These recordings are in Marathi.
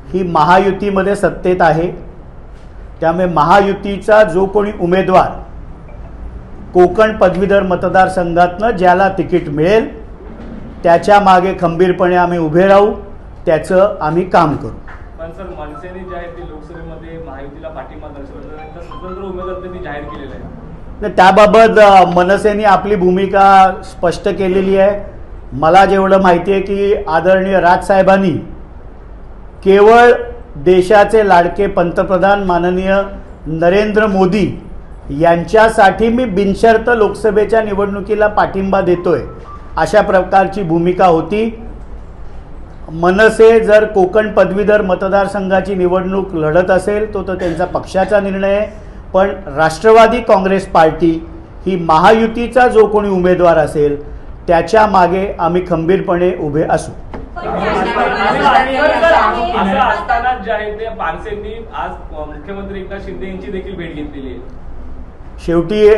ही महायुतीमध्ये सत्तेत आहे, त्यामुळे महायुतीचा जो कोणी उमेदवार कोकण पदवीधर मतदारसंघातनं ज्याला तिकीट मिळेल त्याच्या मागे खंबीरपणे आम्ही उभे राहू, त्याचं आम्ही काम करू. पण सर, मनसेने जे आहे ते लोकसभेमध्ये महायुतीला पाठिंबा दर्शवल्यानंतर स्वतंत्र उमेदवार त्यांनी जाहीर केलेला आहे. त्याबाबत मनसेने आपली भूमिका स्पष्ट केलेली आहे. मला जेवढं माहिती आहे की आदरणीय राजसाहेबांनी केवळ देशाचे लाडके पंतप्रधान माननीय नरेंद्र मोदी यांच्यासाठी मी बिनशर्त लोकसभेच्या निवडणुकीला पाठिंबा देतोय अशा प्रकारची भूमिका होती. मनसे जर कोकण पदवीधर मतदारसंघाची निवडणूक लढत असेल तो त्यांचा पक्षाचा निर्णय आहे, पण राष्ट्रवादी काँग्रेस पार्टी ही महायुतीचा जो कोणी उमेदवार असेल त्याच्या मागे आम्ही खंबीरपणे उभे असू. असं असताना जे आहे ते पानसेंनी आज मुख्यमंत्री एकनाथ शिंदे यांची देखील भेट घेतलेली आहे. शेवटी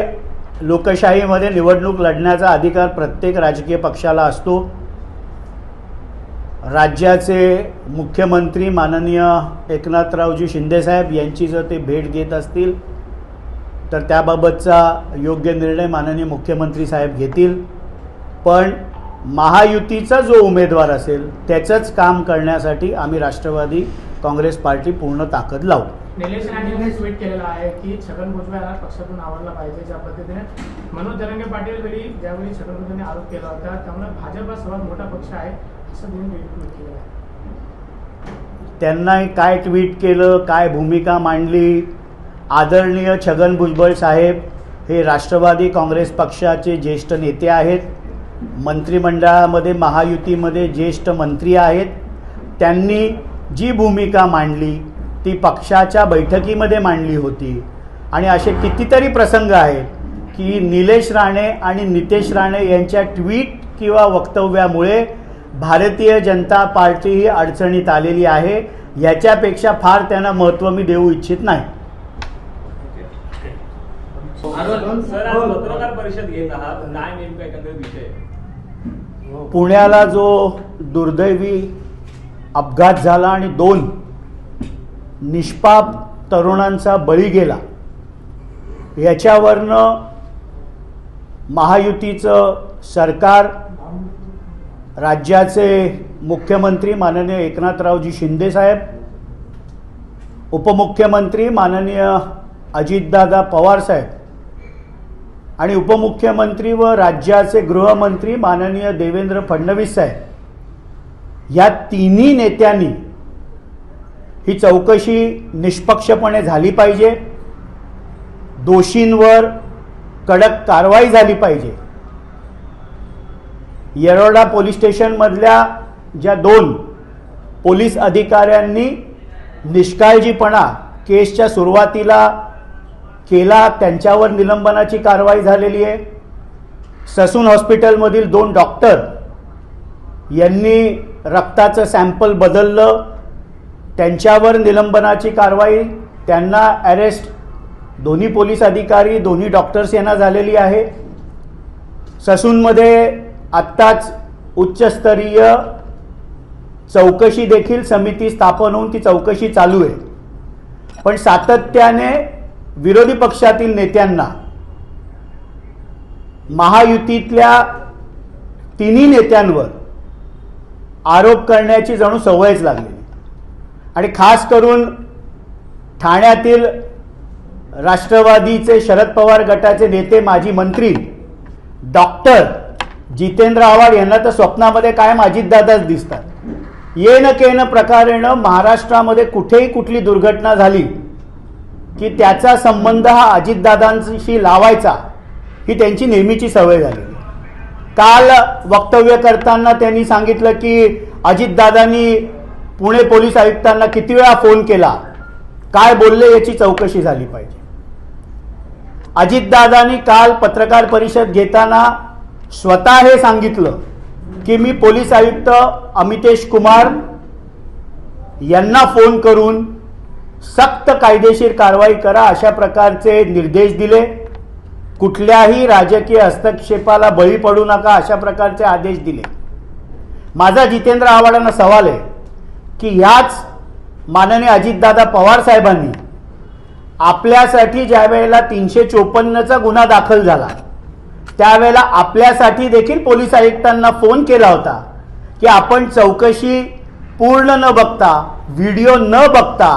लोकशाहीमध्ये निवडणूक लढण्याचा अधिकार प्रत्येक राजकीय पक्षाला असतो. राज्याचे मुख्यमंत्री माननीय एकनाथरावजी शिंदेसाहेब यांची जर ते भेट घेत असतील तर त्याबाबतचा योग्य निर्णय माननीय मुख्यमंत्री साहेब घेतील, पण महायुतीचा जो उमेदवार असेल त्याचंच काम करण्यासाठी आम्ही राष्ट्रवादी काँग्रेस पार्टी पूर्ण ताकद लावू. निलेश राणेंनी ट्विट केलेलं आहे की छगन भुजबळ यांना पक्षातून आवरला पाहिजे. ज्या पद्धतीने मनोज जरांगे पाटील ज्यावेळी छगन भुजबळांनी आरोप केला होता त्यामुळे भाजप हा सर्वात मोठा पक्ष आहे असं त्यांनी ट्विट केलं आहे. त्यांना काय ट्विट केलं, काय भूमिका मांडली? आदरणीय छगन भुजबळ साहेब हे राष्ट्रवादी काँग्रेस पक्षाचे ज्येष्ठ नेते आहेत, मंत्रिमंडळामध्ये महायुतीमध्ये ज्येष्ठ मंत्री आहेत. त्यांनी जी भूमिका मांडली ती पक्षाच्या बैठकीमध्ये मांडली होती. आणि असे कितीतरी प्रसंग आहेत की निलेश राणे आणि नितेश राणे यांच्या ट्विट किंवा वक्तव्यामुळे भारतीय जनता पार्टी ही अडचणीत आलेली आहे. याच्यापेक्षा फार त्यांना महत्त्व मी देऊ इच्छित नाही. सर, आज पत्रकार परिषद घेत आहात, काय नेमका एकंदरीत विषय? पुण्याला जो दुर्दैवी अपघात झाला आणि 2 निष्पाप तरुणांचा बळी गेला, याच्यावरनं महायुतीचं सरकार, राज्याचे मुख्यमंत्री माननीय एकनाथरावजी शिंदेसाहेब, उपमुख्यमंत्री माननीय अजितदादा पवारसाहेब आणि उपमुख्यमंत्री व राज्याचे गृहमंत्री माननीय देवेंद्र फडणवीस साहेब या तिन्ही नेत्यांनी ही चौकशी निष्पक्षपणे झाली पाहिजे. दोषींवर कडक कारवाई झाली पाहिजे. येरवडा पोलीस स्टेशनमधल्या ज्या 2 पोलीस अधिकाऱ्यांनी निष्काळजीपणा केसच्या सुरुवातीला केला त्यांच्यावर निलंबनाची कारवाई झालेली आहे. ससून हॉस्पिटलमधील 2 डॉक्टर यांनी रक्ताचं सॅम्पल बदललं, त्यांच्यावर निलंबनाची कारवाई, त्यांना अरेस्ट, दोन्ही पोलीस अधिकारी दोन्ही डॉक्टर्स यांना झालेली आहे. ससूनमध्ये आत्ताच उच्चस्तरीय चौकशी देखील समिती स्थापन होऊन ती चौकशी चालू आहे. पण सातत्याने विरोधी पक्षातील नेत्यांना महायुतीतल्या तिन्ही नेत्यांवर आरोप करण्याची जणू सवयच लागलेली. आणि खास करून ठाण्यातील राष्ट्रवादीचे शरद पवार गटाचे नेते माजी मंत्री डॉक्टर जितेंद्र आव्हाड यांना तर स्वप्नामध्ये कायम अजितदादाच दिसतात. येन केन प्रकारेनं महाराष्ट्रामध्ये कुठेही कुठली दुर्घटना झाली की त्याचा संबंध हा अजितदादांशी लावायचा ही त्यांची नेहमीची सवय झाली. काल वक्तव्य करताना त्यांनी सांगितलं की अजितदादांनी पुणे पोलीस आयुक्तांना किती वेळा फोन केला, काय बोलले याची चौकशी झाली पाहिजे. अजितदादांनी काल पत्रकार परिषद घेताना स्वतः हे सांगितलं की मी पोलीस आयुक्त अमितेश कुमार यांना फोन करून सक्त कायदेशीर कारवाई करा अशा प्रकारचे निर्देश दिले. कुठल्याही राजकीय हस्तक्षेपाला बळी पडू नका अशा प्रकारचे आदेश दिले. माझा जितेंद्र आव्हाडांना सवाल आहे की ह्याच माननीय अजितदादा पवार साहेबांनी आपल्यासाठी ज्या वेळेला 354चा गुन्हा दाखल झाला त्यावेळेला आपल्यासाठी देखील पोलीस आयुक्तांना फोन केला होता की आपण चौकशी पूर्ण न बघता, व्हिडिओ न बघता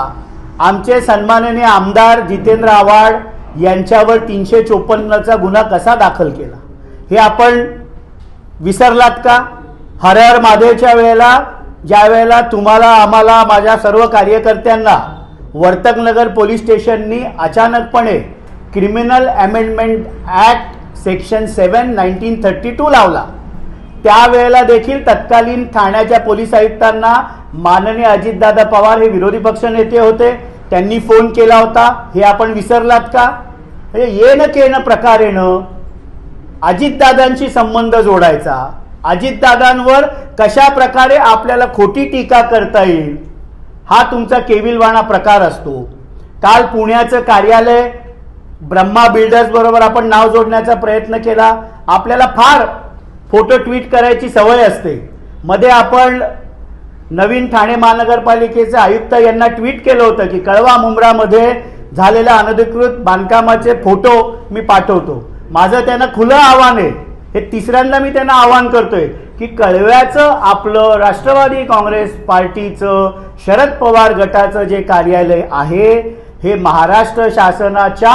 आमचे सन्माननीय आमदार जितेंद्र आव्हाड यांच्यावर 354चा गुन्हा कसा दाखल केला हे आपण विसरलात का? हर हर महादेवच्या वेळेला ज्या वेळेला तुम्हाला, आम्हाला, माझ्या सर्व कार्यकर्त्यांना वर्तकनगर पोलीस स्टेशननी अचानकपणे क्रिमिनल अमेंडमेंट ॲक्ट सेक्शन 7 1932 लावला, त्यावेळेला देखील तत्कालीन ठाण्याच्या पोलीस आयुक्तांना माननीय अजितदादा पवार हे विरोधी पक्ष नेते होते, त्यांनी फोन केला होता. हे आपण विसरलात का? येणं केणं प्रकारेनं अजितदादांशी संबंध जोडायचा, अजितदादांवर कशा प्रकारे आपल्याला खोटी टीका करता येईल हा तुमचा केविलवाणा प्रकार असतो. काल पुण्याचं कार्यालय ब्रह्मा बिल्डर्स बरोबर आपण नाव जोडण्याचा प्रयत्न केला. आपल्याला फार फोटो ट्विट करायची सवय असते. मध्ये आपण नवीन ठाणे महानगरपालिकेचे आयुक्त यांना ट्विट केलं होतं की कळवा मुंब्रामध्ये झालेल्या अनधिकृत बांधकामाचे फोटो मी पाठवतो. माझं त्यांना खुलं आव्हान आहे, हे तिसऱ्यांदा मी त्यांना आव्हान करतोय की कळव्याचं आपलं राष्ट्रवादी काँग्रेस पार्टीचं शरद पवार गटाचं जे कार्यालय आहे हे महाराष्ट्र शासनाच्या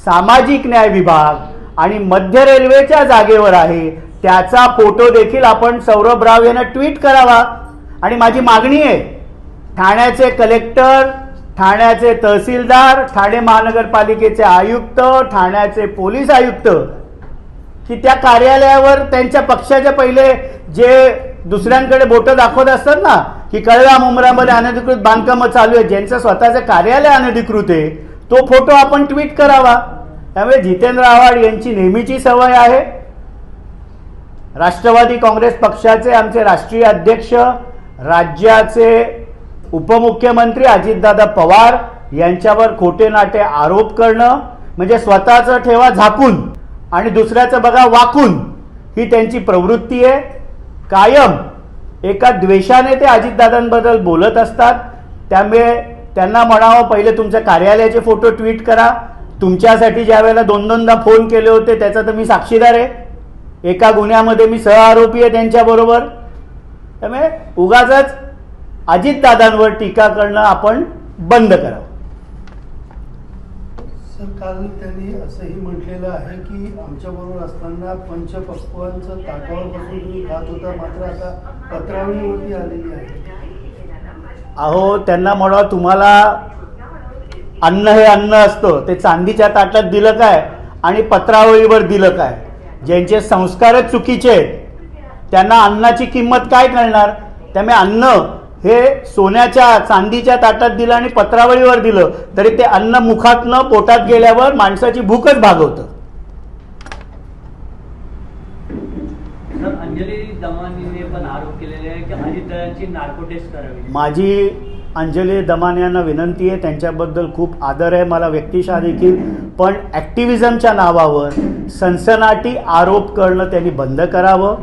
सामाजिक न्याय विभाग आणि मध्य रेल्वेच्या जागेवर आहे. त्याचा फोटो देखील आपण सौरभ राव यांना ट्विट करावा. आणि माझी मागणी आहे, ठाण्याचे कलेक्टर, ठाण्याचे तहसीलदार, ठाणे महानगरपालिकेचे आयुक्त, ठाण्याचे पोलीस आयुक्त की त्या कार्यालयावर त्यांच्या पक्षाच्या पहिले जे दुसऱ्यांकडे बोटं दाखवत असतात ना की कळवा मुंब्रामध्ये अनधिकृत बांधकामं चालू आहेत, ज्यांचं स्वतःचं कार्यालय अनधिकृत आहे, तो फोटो आपण ट्विट करावा. त्यामुळे जितेंद्र आव्हाड यांची नेहमीची सवय आहे. राष्ट्रवादी काँग्रेस पक्षाचे आमचे राष्ट्रीय अध्यक्ष, राज्याचे उपमुख्यमंत्री अजितदादा पवार यांच्यावर खोटे नाटे आरोप करणं म्हणजे स्वतःचं ठेवा झाकून आणि दुसऱ्याचं बघा वाकून, ही त्यांची प्रवृत्ती आहे. कायम एका द्वेषाने ते अजितदादांबद्दल बोलत असतात. त्यामुळे त्यांना म्हणावं, पहिले तुमच्या कार्यालयाचे फोटो ट्विट करा. तुमच्यासाठी ज्या वेळेला 2-2दा फोन केले होते त्याचा तर मी साक्षीदार आहे. एका गुन्ह्यामध्ये मी सहआरोपी आहे त्यांच्याबरोबर. त्यामुळे उगाचच अजितदादांवर टीका करणं आपण बंद करावं. सर, काल त्यांनी असंही म्हटलेलं आहे की आमच्याबरोबर असताना पंचपक्वांचं ताटावर बसून तुम्ही खात होता, मात्र आता पत्रावळीवरती आलेली आहे. अहो, त्यांना म्हणा, तुम्हाला अन्न हे अन्न असतं, ते चांदीच्या ताटात दिलं काय आणि पत्रावळीवर दिलं काय? ज्यांचे संस्कारच चुकीचे आहेत त्यांना अन्नाची किंमत काय कळणार? त्यामुळे अन्न हे सोन्याच्या चांदीच्या ताटात दिलं आणि पत्रावळीवर दिलं तरी ते अन्न मुखातनं पोटात गेल्यावर माणसाची भूकच भागवतं. सर, अंजली दमानीने पण आरोप केलेले आहे की अजितदादांची नार्को टेस्ट करावी. माझी अंजली दमानी यांना विनंती आहे, त्यांच्याबद्दल खूप आदर आहे मला व्यक्तिशः देखील, पण ॲक्टिव्हिजमच्या नावावर सनसनाटी आरोप करणं त्यांनी बंद करावं.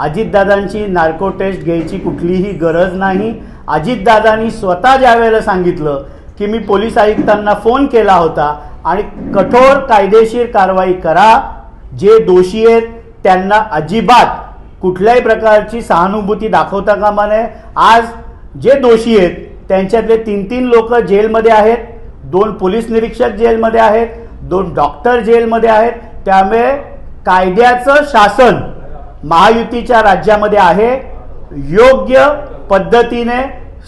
अजितदादांची नार्को टेस्ट घ्यायची कुठलीही गरज नाही. अजितदादांनी स्वतः ज्या वेळेला सांगितलं की मी पोलीस आयुक्तांना फोन केला होता आणि कठोर कायदेशीर कारवाई करा, जे दोषी आहेत त्यांना अजिबात कुठल्याही प्रकारची सहानुभूती दाखवता कामा नये. आज जे दोषी आहेत त्यांच्यातले 3 लोक जेलमध्ये आहेत, 2 पोलीस निरीक्षक जेलमध्ये आहेत, 2 डॉक्टर जेलमध्ये आहेत. त्यामुळे कायद्याचं शासन महायुतीच्या राज्यामध्ये आहे. योग्य पद्धतीने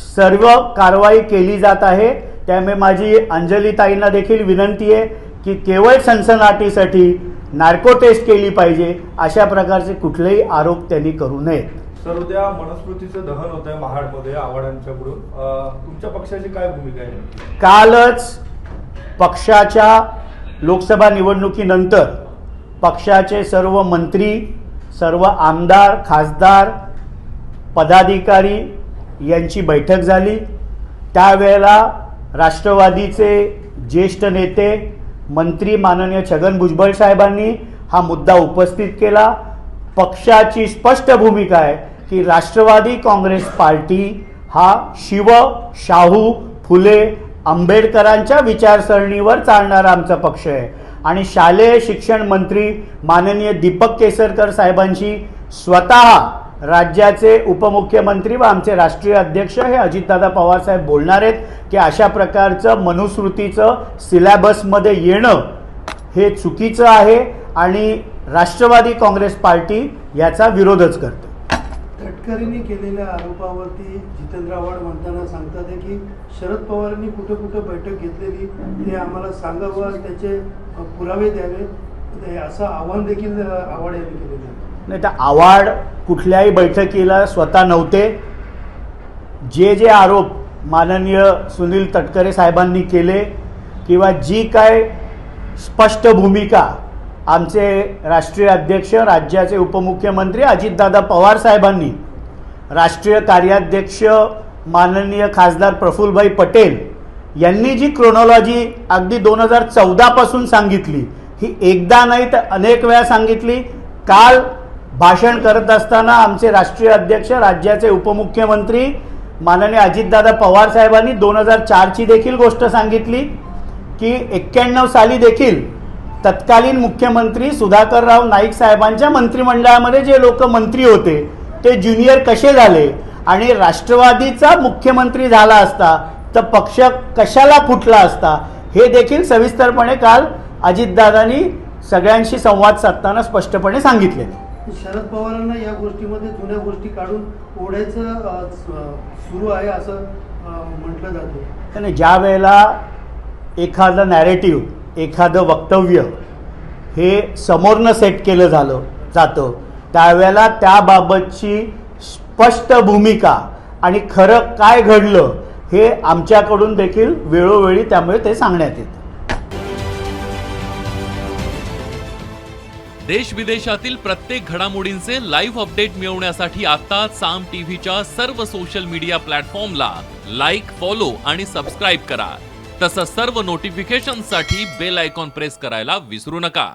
सर्व कारवाई केली जात आहे. त्यामुळे माझी अंजली ताईंना देखील विनंती आहे की केवळ सनसनाटीसाठी नार्को टेस्ट केली पाहिजे, अशा प्रकारचे कुठलेही आरोप त्यांनी करू नयेत. सर, उद्या मनुस्मृतीचं दहन होत आहे महाडमध्ये आव्हाडांच्याकडून, तुमच्या पक्षाची काय भूमिका आहे? कालच पक्षाच्या लोकसभा निवडणुकीनंतर पक्षाचे सर्व मंत्री, सर्व आमदार, खासदार, पदाधिकारी यांची बैठक झाली. त्यावेळेला राष्ट्रवादीचे ज्येष्ठ नेते मंत्री माननीय छगन भुजबळ साहेबांनी हा मुद्दा उपस्थित केला. पक्षाची स्पष्ट भूमिका आहे की राष्ट्रवादी काँग्रेस पार्टी हा शिव, शाहू, फुले आंबेडकरांच्या विचारसरणीवर चालणारा आमचा पक्ष आहे आणि शालेय शिक्षण मंत्री माननीय दीपक केसरकर साहेबांशी स्वतः राज्याचे उपमुख्यमंत्री व आमचे राष्ट्रीय अध्यक्ष हे अजितदादा पवार साहेब बोलणार आहेत की अशा प्रकारचं मनुस्मृतीचं सिलॅबसमध्ये येणं हे चुकीचं आहे आणि राष्ट्रवादी काँग्रेस पार्टी याचा विरोधच करते. तटकरेंनी केलेल्या आरोपावरती जितेंद्र आव्हाड म्हणताना सांगतात आहे की शरद पवारांनी कुठं कुठं बैठक घेतलेली ते आम्हाला सांगावं, त्याचे पुरावे द्यावे, असं आव्हान देखील आव्हाड यांनी केलेलं आहे. नाही तर आव्हाड कुठल्याही बैठकीला स्वतः नव्हते. जे आरोप माननीय सुनील तटकरे साहेबांनी केले किंवा जी काय स्पष्ट भूमिका आमचे राष्ट्रीय अध्यक्ष राज्याचे उपमुख्यमंत्री अजितदादा पवार साहेबांनी, राष्ट्रीय कार्याध्यक्ष माननीय खासदार प्रफुल्लभाई पटेल यांनी जी क्रोनॉलॉजी अगदी 2014 पासून सांगितली, ही एकदा नाही तर अनेक वेळा सांगितली. काल भाषण करत असताना आमचे राष्ट्रीय अध्यक्ष राज्याचे उपमुख्यमंत्री माननीय अजितदादा पवार साहेबांनी 2004ची देखील गोष्ट सांगितली की 91 साली देखील तत्कालीन मुख्यमंत्री सुधाकरराव नाईक साहेबांच्या मंत्रिमंडळामध्ये जे लोक मंत्री होते ते ज्युनियर कसे झाले आणि राष्ट्रवादीचा मुख्यमंत्री झाला असता तर पक्ष कशाला फुटला असता हे देखील सविस्तरपणे काल अजितदादांनी सगळ्यांशी संवाद साधताना स्पष्टपणे सांगितले. शरद पवारांना या गोष्टीमध्ये जुन्या गोष्टी काढून ओढायचं सुरू आहे असं म्हटलं जातं. आणि ज्या वेळेला एखादं नॅरेटिव्ह, एखादं वक्तव्य हे समोरनं सेट केलं जातं त्यावेळेला त्याबाबतची स्पष्ट भूमिका आणि खरं काय घडलं हे आमच्याकडून देखील वेळोवेळी त्यामुळे ते सांगण्यात येतं. देश विदेशातील प्रत्येक घडामोडींचे लाईव्ह अपडेट मिळवण्यासाठी आता साम टीव्हीच्या सर्व सोशल मीडिया प्लॅटफॉर्मला लाईक, फॉलो आणि सबस्क्राईब करा. तसंच सर्व नोटिफिकेशनसाठी बेल आयकॉन प्रेस करायला विसरू नका.